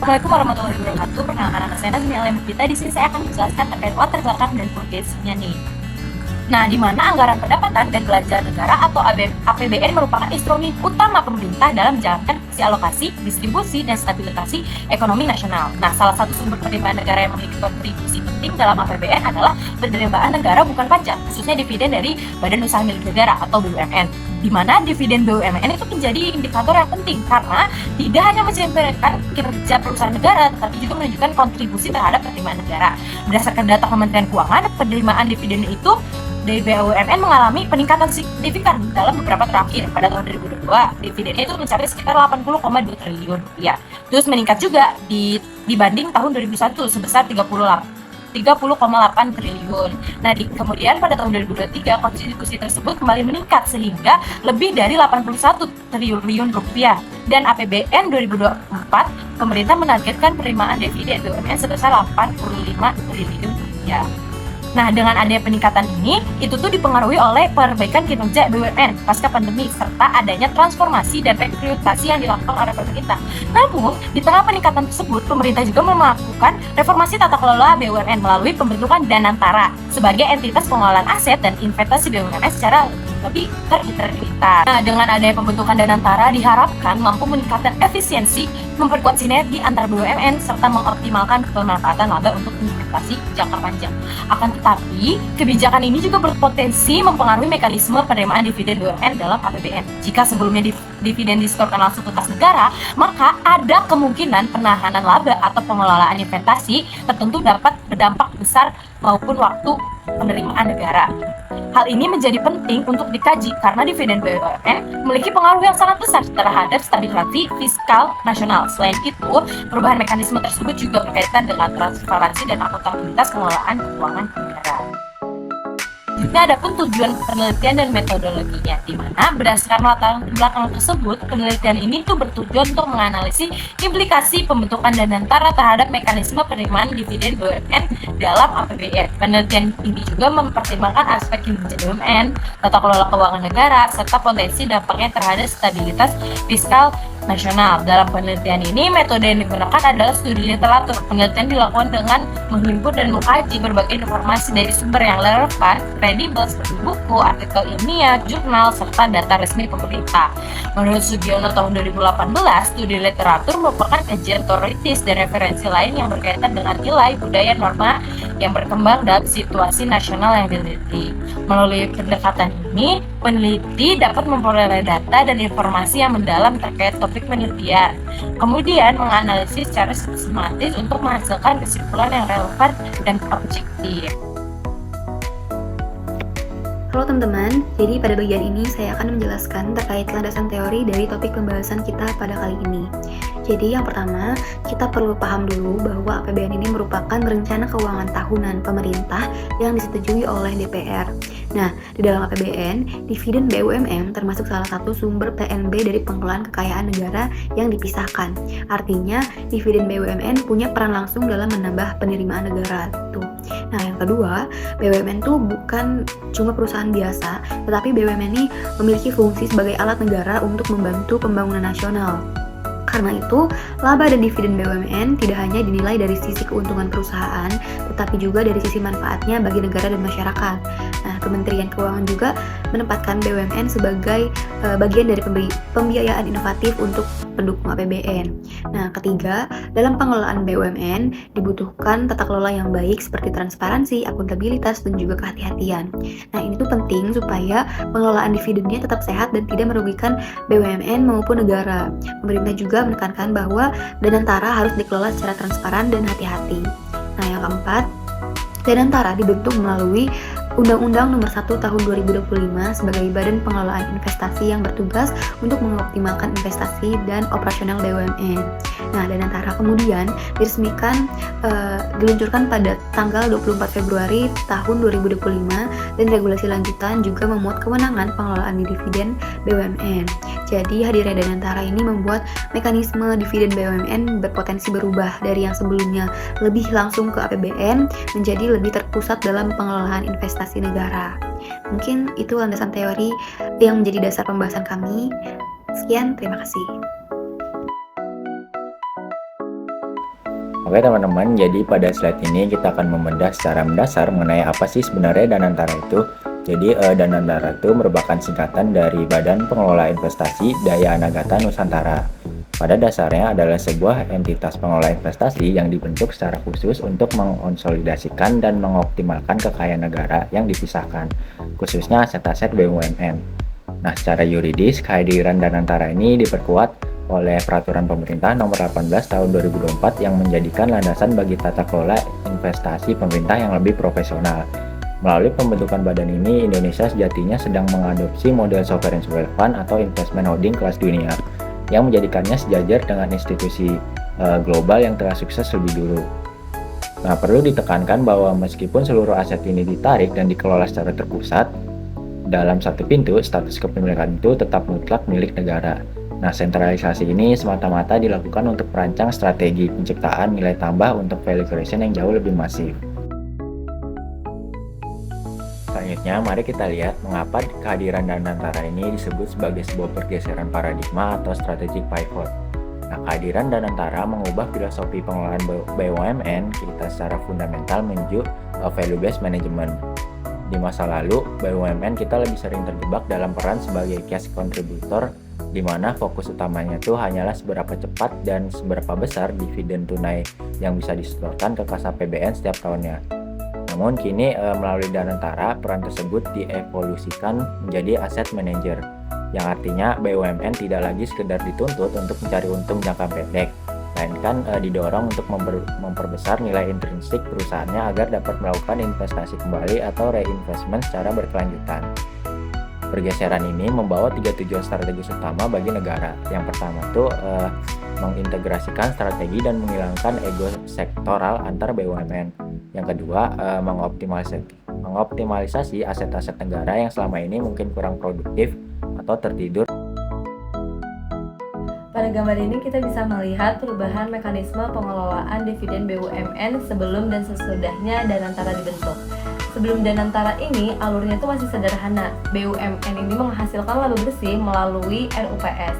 Assalamualaikum warahmatullahi wabarakatuh. Perkenalkan nama saya Nazmi Alamfita. Di sini saya akan menjelaskan terkait latar belakang dan urgensinya nih. Nah, di mana anggaran pendapatan dan belanja negara atau APBN merupakan instrumen utama pemerintah dalam menjalankan fungsi alokasi, distribusi, dan stabilisasi ekonomi nasional. Nah, salah satu sumber penerimaan negara yang memiliki kontribusi penting dalam APBN adalah penerimaan negara bukan pajak, khususnya dividen dari Badan Usaha Milik Negara atau BUMN. Di mana dividen BUMN itu menjadi indikator yang penting karena tidak hanya mencerminkan kinerja perusahaan negara, tetapi juga menunjukkan kontribusi terhadap penerimaan negara. Berdasarkan data Kementerian Keuangan, penerimaan dividen itu dari BUMN mengalami peningkatan signifikan dalam beberapa terakhir. Pada tahun 2022, dividennya itu mencapai sekitar 80,2 triliun rupiah. Terus meningkat juga dibanding tahun 2001 sebesar 30,8 triliun. Nah, kemudian pada tahun 2023 kontribusi tersebut kembali meningkat sehingga lebih dari 81 triliun rupiah. Dan APBN 2024 pemerintah menargetkan penerimaan dividen BUMN sebesar 85 triliun rupiah. Nah, dengan adanya peningkatan ini, itu tuh dipengaruhi oleh perbaikan kinerja BUMN pasca pandemi serta adanya transformasi dan rekrutasi yang dilakukan oleh pemerintah. Namun, di tengah peningkatan tersebut, pemerintah juga melakukan reformasi tata kelola BUMN melalui pembentukan Danantara sebagai entitas pengelolaan aset dan investasi BUMN secara lebih terintegritas. Nah, dengan adanya pembentukan Danantara diharapkan mampu meningkatkan efisiensi, memperkuat sinergi antar BUMN serta mengoptimalkan pemanfaatan laba untuk investasi jangka panjang. Akan tetapi, kebijakan ini juga berpotensi mempengaruhi mekanisme penerimaan dividen BUMN dalam APBN. Jika sebelumnya dividen disetorkan langsung ke kas negara, maka ada kemungkinan penahanan laba atau pengelolaan investasi tertentu dapat berdampak besar maupun waktu penerimaan negara. Hal ini menjadi penting untuk dikaji karena dividen BUMN memiliki pengaruh yang sangat besar terhadap stabilisasi fiskal nasional. Selain itu, perubahan mekanisme tersebut juga berkaitan dengan transparansi dan akuntabilitas pengelolaan keuangan negara. Nah, ada pun tujuan penelitian dan metodologinya, di mana berdasarkan latar belakang tersebut, penelitian ini tuh bertujuan untuk menganalisis implikasi pembentukan Danantara terhadap mekanisme penerimaan dividen BUMN dalam APBN. Penelitian ini juga mempertimbangkan aspek kinerja BUMN, tata kelola keuangan negara, serta potensi dampaknya terhadap stabilitas fiskal nasional. Dalam penelitian ini, metode yang digunakan adalah studi literatur. Penelitian dilakukan dengan menghimpun dan mengkaji berbagai informasi dari sumber yang relevan, kredibel seperti buku, artikel ilmiah, jurnal, serta data resmi pemerintah. Menurut Sugiono tahun 2018, studi literatur merupakan kajian teoritis dan referensi lain yang berkaitan dengan nilai, budaya, norma yang berkembang dalam situasi nasional yang diteliti. Melalui pendekatan ini, peneliti dapat memperoleh data dan informasi yang mendalam terkait topik penelitian, kemudian menganalisis secara sistematis untuk menghasilkan kesimpulan yang relevan dan objektif. Halo teman-teman, jadi pada bagian ini saya akan menjelaskan terkait landasan teori dari topik pembahasan kita pada kali ini. Jadi yang pertama, kita perlu paham dulu bahwa APBN ini merupakan rencana keuangan tahunan pemerintah yang disetujui oleh DPR. Nah, di dalam APBN, dividen BUMN termasuk salah satu sumber PNB dari pengelolaan kekayaan negara yang dipisahkan. Artinya, dividen BUMN punya peran langsung dalam menambah penerimaan negara. Nah, yang kedua, BUMN itu bukan cuma perusahaan biasa, tetapi BUMN ini memiliki fungsi sebagai alat negara untuk membantu pembangunan nasional. Karena itu, laba dan dividen BUMN tidak hanya dinilai dari sisi keuntungan perusahaan, tetapi juga dari sisi manfaatnya bagi negara dan masyarakat. Nah, Kementerian Keuangan juga menempatkan BUMN sebagai bagian dari pembiayaan inovatif untuk pendukung APBN. Nah, ketiga, dalam pengelolaan BUMN dibutuhkan tata kelola yang baik seperti transparansi, akuntabilitas, dan juga kehati-hatian. Nah, ini tuh penting supaya pengelolaan dividennya tetap sehat dan tidak merugikan BUMN maupun negara. Pemerintah juga menekankan bahwa Danantara harus dikelola secara transparan dan hati-hati. Nah, yang keempat, Danantara dibentuk melalui Undang-Undang Nomor 1 Tahun 2025 sebagai badan pengelolaan investasi yang bertugas untuk mengoptimalkan investasi dan operasional BUMN. Nah, Danantara kemudian diluncurkan pada tanggal 24 Februari tahun 2025 dan regulasi lanjutan juga memuat kewenangan pengelolaan dividen BUMN. Jadi, hadirnya Danantara ini membuat mekanisme dividen BUMN berpotensi berubah dari yang sebelumnya lebih langsung ke APBN menjadi lebih terpusat dalam pengelolaan investasi negara. Mungkin itu landasan teori yang menjadi dasar pembahasan kami. Sekian, terima kasih. Oke teman-teman, jadi pada slide ini kita akan membedah secara mendasar mengenai apa sih sebenarnya Danantara itu. Jadi Danantara itu merupakan singkatan dari Badan Pengelola Investasi Daya Anagata Nusantara. Pada dasarnya adalah sebuah entitas pengelola investasi yang dibentuk secara khusus untuk mengkonsolidasikan dan mengoptimalkan kekayaan negara yang dipisahkan, khususnya aset-aset BUMN. Nah, secara yuridis, kehadiran Danantara ini diperkuat oleh Peraturan Pemerintah Nomor 18 Tahun 2024 yang menjadikan landasan bagi tata kelola investasi pemerintah yang lebih profesional. Melalui pembentukan badan ini, Indonesia sejatinya sedang mengadopsi model sovereign wealth fund atau investment holding kelas dunia, yang menjadikannya sejajar dengan institusi global yang telah sukses lebih dulu. Nah, perlu ditekankan bahwa meskipun seluruh aset ini ditarik dan dikelola secara terpusat dalam satu pintu, status kepemilikan itu tetap mutlak milik negara. Nah, sentralisasi ini semata-mata dilakukan untuk merancang strategi penciptaan nilai tambah untuk value creation yang jauh lebih masif. Selanjutnya, mari kita lihat mengapa kehadiran Danantara ini disebut sebagai sebuah pergeseran paradigma atau strategic pivot. Nah, kehadiran Danantara mengubah filosofi pengelolaan BUMN kita secara fundamental menuju value-based management. Di masa lalu, BUMN kita lebih sering terjebak dalam peran sebagai cash contributor, di mana fokus utamanya itu hanyalah seberapa cepat dan seberapa besar dividen tunai yang bisa disetorkan ke kas APBN setiap tahunnya. Namun kini melalui Danantara, peran tersebut dievolusikan menjadi asset manager, yang artinya BUMN tidak lagi sekedar dituntut untuk mencari untung jangka pendek, melainkan didorong untuk memperbesar nilai intrinsik perusahaannya agar dapat melakukan investasi kembali atau reinvestment secara berkelanjutan. Pergeseran ini membawa 3 tujuan strategis utama bagi negara. Yang pertama itu mengintegrasikan strategi dan menghilangkan ego sektoral antar BUMN. Yang kedua, mengoptimalisasi aset-aset negara yang selama ini mungkin kurang produktif atau tertidur. Pada gambar ini kita bisa melihat perubahan mekanisme pengelolaan dividen BUMN sebelum dan sesudahnya Danantara dibentuk. Sebelum Danantara ini, alurnya itu masih sederhana. BUMN ini menghasilkan laba bersih melalui RUPS.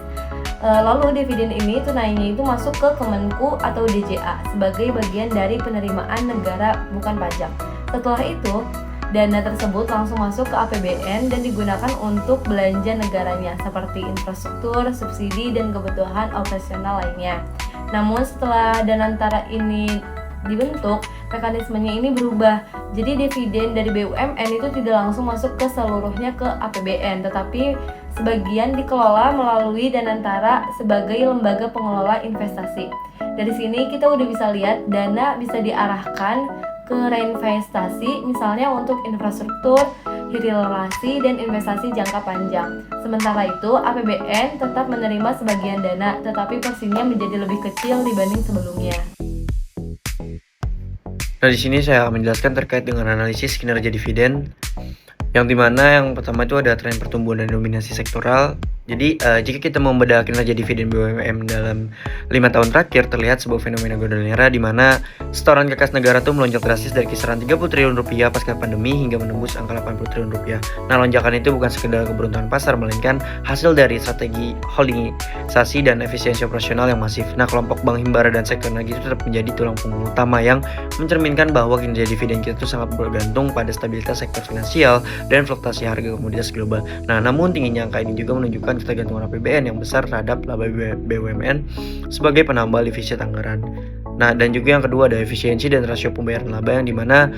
Lalu dividen ini tunainya itu masuk ke Kemenku atau DJA sebagai bagian dari penerimaan negara bukan pajak. Setelah itu, dana tersebut langsung masuk ke APBN dan digunakan untuk belanja negaranya seperti infrastruktur, subsidi, dan kebutuhan operasional lainnya. Namun setelah Danantara ini dibentuk, mekanismenya ini berubah. Jadi dividen dari BUMN itu tidak langsung masuk ke seluruhnya ke APBN, tetapi sebagian dikelola melalui Danantara sebagai lembaga pengelola investasi. Dari sini kita udah bisa lihat dana bisa diarahkan ke reinvestasi, misalnya untuk infrastruktur, hilirisasi, dan investasi jangka panjang. Sementara itu, APBN tetap menerima sebagian dana, tetapi porsinya menjadi lebih kecil dibanding sebelumnya. Nah, di sini saya akan menjelaskan terkait dengan analisis kinerja dividen, yang dimana yang pertama itu ada tren pertumbuhan dan dominasi sektoral. Jadi jika kita membedah kinerja dividen BUMN dalam 5 tahun terakhir, terlihat sebuah fenomena golden era di mana setoran ke kas negara tuh melonjak drastis dari kisaran 30 triliun rupiah pasca pandemi hingga menembus angka 80 triliun rupiah. Nah, lonjakan itu bukan sekedar keberuntungan pasar, melainkan hasil dari strategi holdingisasi dan efisiensi operasional yang masif. Nah, kelompok bank himbara dan sektor energi itu tetap menjadi tulang punggung utama yang mencerminkan bahwa kinerja dividen kita itu sangat bergantung pada stabilitas sektor finansial dan fluktuasi harga komoditas global. Nah, namun tingginya angka ini juga menunjukkan ketergantungan APBN yang besar terhadap laba BUMN sebagai penambal defisit anggaran. Nah, dan juga yang kedua ada efisiensi dan rasio pembayaran laba, yang dimana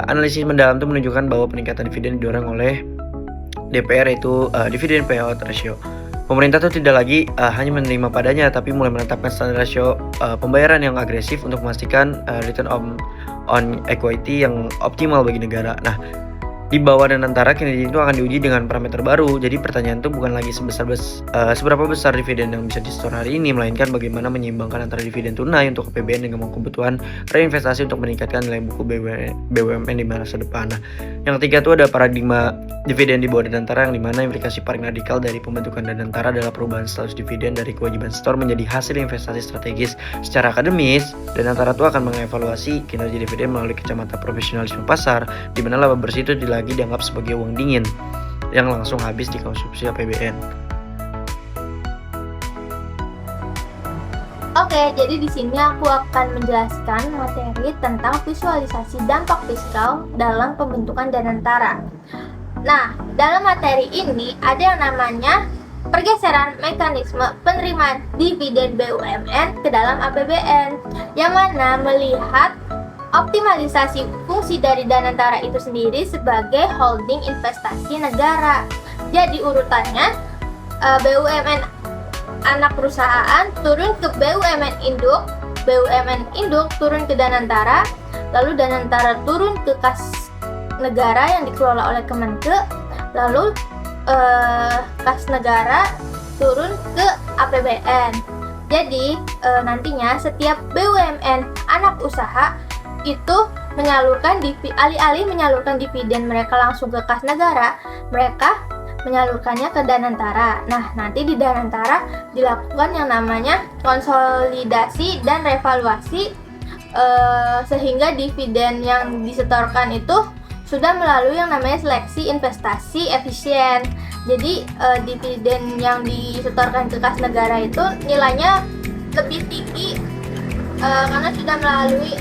analisis mendalam itu menunjukkan bahwa peningkatan dividen didorong oleh DPR, yaitu dividend payout ratio. Pemerintah itu tidak lagi hanya menerima padanya, tapi mulai menetapkan standar rasio pembayaran yang agresif untuk memastikan return on equity yang optimal bagi negara. Nah, di bawah Danantara, kinerja itu akan diuji dengan parameter baru. Jadi pertanyaan itu bukan lagi seberapa besar dividen yang bisa disetor hari ini, melainkan bagaimana menyeimbangkan antara dividen tunai untuk APBN dengan kebutuhan reinvestasi untuk meningkatkan nilai buku BUMN di masa depan. Nah, yang ketiga itu ada paradigma dividen di bawah Danantara, yang dimana implikasi paling radikal dari pembentukan Danantara adalah perubahan status dividen dari kewajiban setor menjadi hasil investasi strategis. Secara akademis, Danantara itu akan mengevaluasi kinerja dividen melalui kacamata profesionalisme pasar, di mana laba bersih itu lagi dianggap sebagai uang dingin yang langsung habis dikonsumsi APBN. Oke, jadi di sini aku akan menjelaskan materi tentang visualisasi dampak fiskal dalam pembentukan Danantara. Nah, dalam materi ini ada yang namanya pergeseran mekanisme penerimaan dividen BUMN ke dalam APBN, yang mana melihat optimalisasi fungsi dari Danantara itu sendiri sebagai holding investasi negara. Jadi urutannya BUMN anak perusahaan turun ke BUMN induk turun ke Danantara, lalu Danantara turun ke kas negara yang dikelola oleh Kemenke, lalu kas negara turun ke APBN. Jadi nantinya setiap BUMN anak usaha itu menyalurkan alih-alih menyalurkan dividen mereka langsung ke kas negara, mereka menyalurkannya ke Danantara. Nah, nanti di Danantara dilakukan yang namanya konsolidasi dan revaluasi sehingga dividen yang disetorkan itu sudah melalui yang namanya seleksi investasi efisien. Jadi dividen yang disetorkan ke kas negara itu nilainya lebih tinggi karena sudah melalui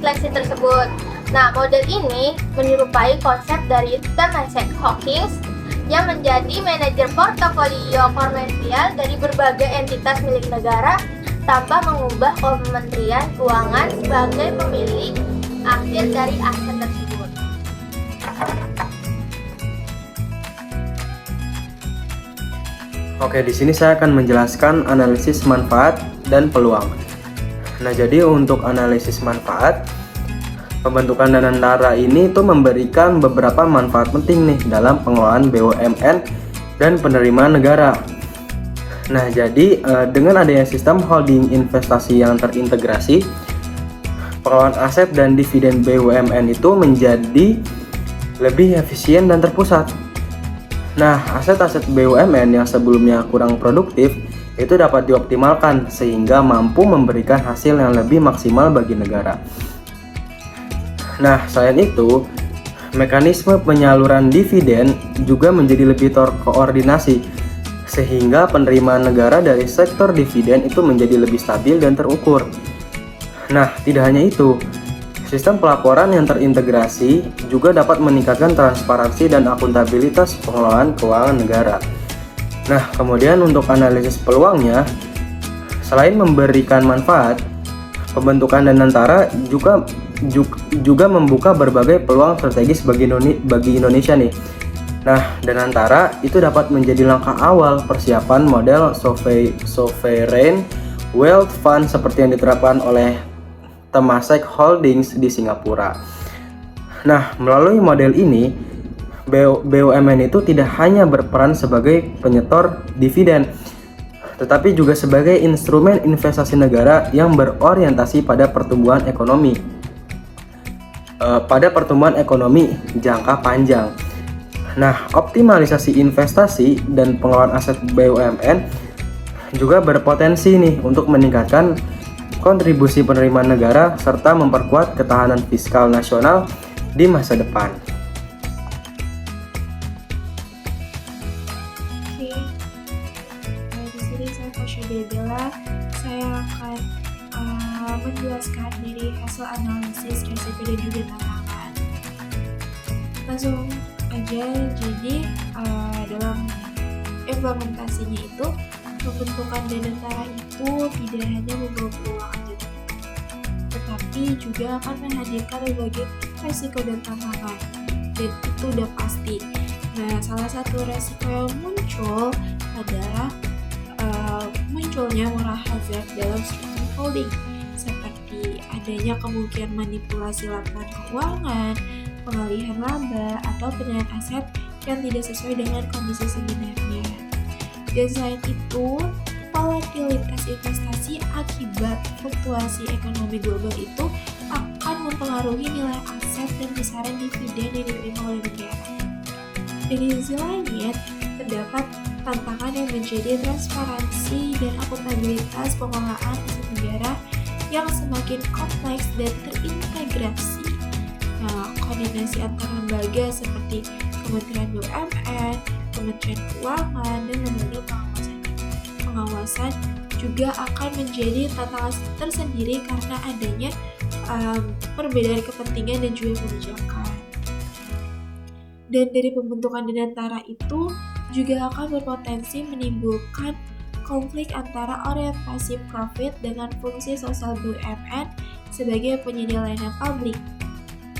seleksi tersebut. Nah, model ini menyerupai konsep dari Temasek Hawkins yang menjadi manajer portofolio komersial dari berbagai entitas milik negara tanpa mengubah Kementerian Keuangan sebagai pemilik akhir dari aset tersebut. Oke, di sini saya akan menjelaskan analisis manfaat dan peluang. Nah, jadi untuk analisis manfaat, pembentukan Danantara ini tuh memberikan beberapa manfaat penting nih dalam pengelolaan BUMN dan penerimaan negara. Nah, jadi dengan adanya sistem holding investasi yang terintegrasi, pengelolaan aset dan dividen BUMN itu menjadi lebih efisien dan terpusat. Nah, aset-aset BUMN yang sebelumnya kurang produktif itu dapat dioptimalkan sehingga mampu memberikan hasil yang lebih maksimal bagi negara. Nah, selain itu, mekanisme penyaluran dividen juga menjadi lebih terkoordinasi, sehingga penerimaan negara dari sektor dividen itu menjadi lebih stabil dan terukur. Nah, tidak hanya itu, sistem pelaporan yang terintegrasi juga dapat meningkatkan transparansi dan akuntabilitas pengelolaan keuangan negara. Nah, kemudian untuk analisis peluangnya, selain memberikan manfaat, pembentukan Danantara juga membuka berbagai peluang strategis bagi Indonesia nih. Nah, Danantara itu dapat menjadi langkah awal persiapan model sovereign wealth fund seperti yang diterapkan oleh Temasek Holdings di Singapura. Nah, melalui model ini, BUMN itu tidak hanya berperan sebagai penyetor dividen, tetapi juga sebagai instrumen investasi negara yang berorientasi pada pertumbuhan ekonomi jangka panjang. Nah, optimalisasi investasi dan pengelolaan aset BUMN juga berpotensi nih untuk meningkatkan kontribusi penerimaan negara serta memperkuat ketahanan fiskal nasional di masa depan. Oke, di sini saya Fasya Bella. Saya akan menjelaskan dari hasil analisis resipi dan juga tantangan. Langsung aja, jadi dalam implementasinya itu pembentukan Danantara itu tidak hanya membawa peluang aja, tetapi juga akan menghadirkan berbagai resiko dan tantangan, dan itu udah pasti. Nah, salah satu resiko yang muncul adalah munculnya moral hazard dalam struktur holding, seperti adanya kemungkinan manipulasi laporan keuangan, pengalihan laba, atau penilaian aset yang tidak sesuai dengan kondisi sebenarnya. Dan selain itu, volatilitas investasi akibat fluktuasi ekonomi global itu akan mempengaruhi nilai aset dan besaran dividen yang diterima oleh negara. Dari sisi lainnya, terdapat tantangan yang menjadi transparansi dan akuntabilitas pengelolaan aset negara yang semakin kompleks dan terintegrasi. Nah, koordinasi antar lembaga seperti Kementerian BUMN, Kementerian Keuangan, dan lembaga pengawasan juga akan menjadi tantangan tersendiri karena adanya perbedaan kepentingan dan juga kebijakan. Dan dari pembentukan Danantara itu juga akan berpotensi menimbulkan konflik antara orientasi profit dengan fungsi sosial BUMN sebagai penyedia layanan publik.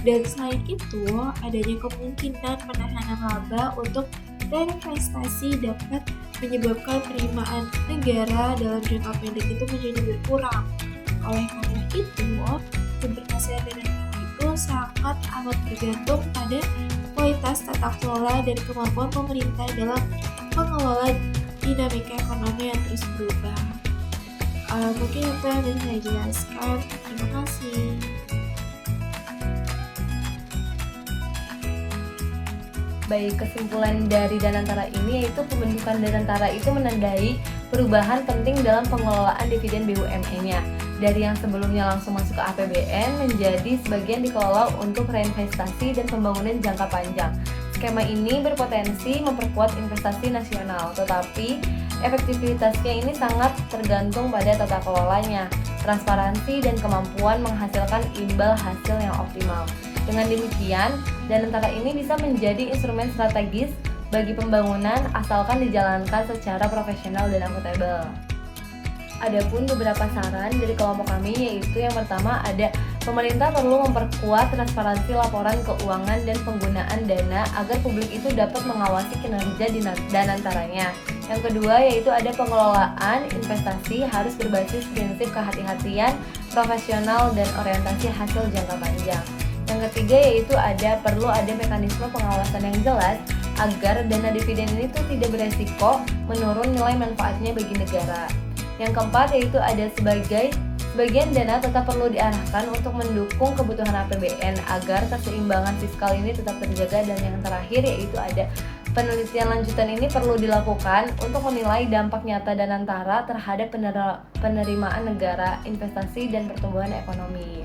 Dan selain itu, adanya kemungkinan penahanan laba untuk reinvestasi dapat menyebabkan penerimaan negara dalam jangka pendek itu menjadi berkurang. Oleh karena itu, keberhasilan Danantara itu sangat amat bergantung pada kualitas tata kelola dan kemampuan pemerintah dalam mengelola dinamika ekonomi yang terus berubah. Mungkin itu yang bisa saya jelaskan. Terima kasih. Baik, kesimpulan dari Danantara ini yaitu pembentukan Danantara itu menandai perubahan penting dalam pengelolaan dividen BUMN-nya. Dari yang sebelumnya langsung masuk ke APBN menjadi sebagian dikelola untuk reinvestasi dan pembangunan jangka panjang. Skema ini berpotensi memperkuat investasi nasional, tetapi efektivitasnya ini sangat tergantung pada tata kelolanya, transparansi, dan kemampuan menghasilkan imbal hasil yang optimal. Dengan demikian, Danantara ini bisa menjadi instrumen strategis bagi pembangunan asalkan dijalankan secara profesional dan akuntabel. Adapun beberapa saran dari kelompok kami yaitu yang pertama ada pemerintah perlu memperkuat transparansi laporan keuangan dan penggunaan dana agar publik itu dapat mengawasi kinerja Danantaranya. Yang kedua yaitu ada pengelolaan investasi harus berbasis prinsip kehati-hatian, profesional, dan orientasi hasil jangka panjang. Yang ketiga yaitu perlu ada mekanisme pengawasan yang jelas agar dana dividen ini tuh tidak beresiko menurun nilai manfaatnya bagi negara. Yang keempat yaitu ada sebagian dana tetap perlu diarahkan untuk mendukung kebutuhan APBN agar keseimbangan fiskal ini tetap terjaga. Dan yang terakhir yaitu ada penelitian lanjutan ini perlu dilakukan untuk menilai dampak nyata Danantara terhadap penerimaan negara, investasi, dan pertumbuhan ekonomi.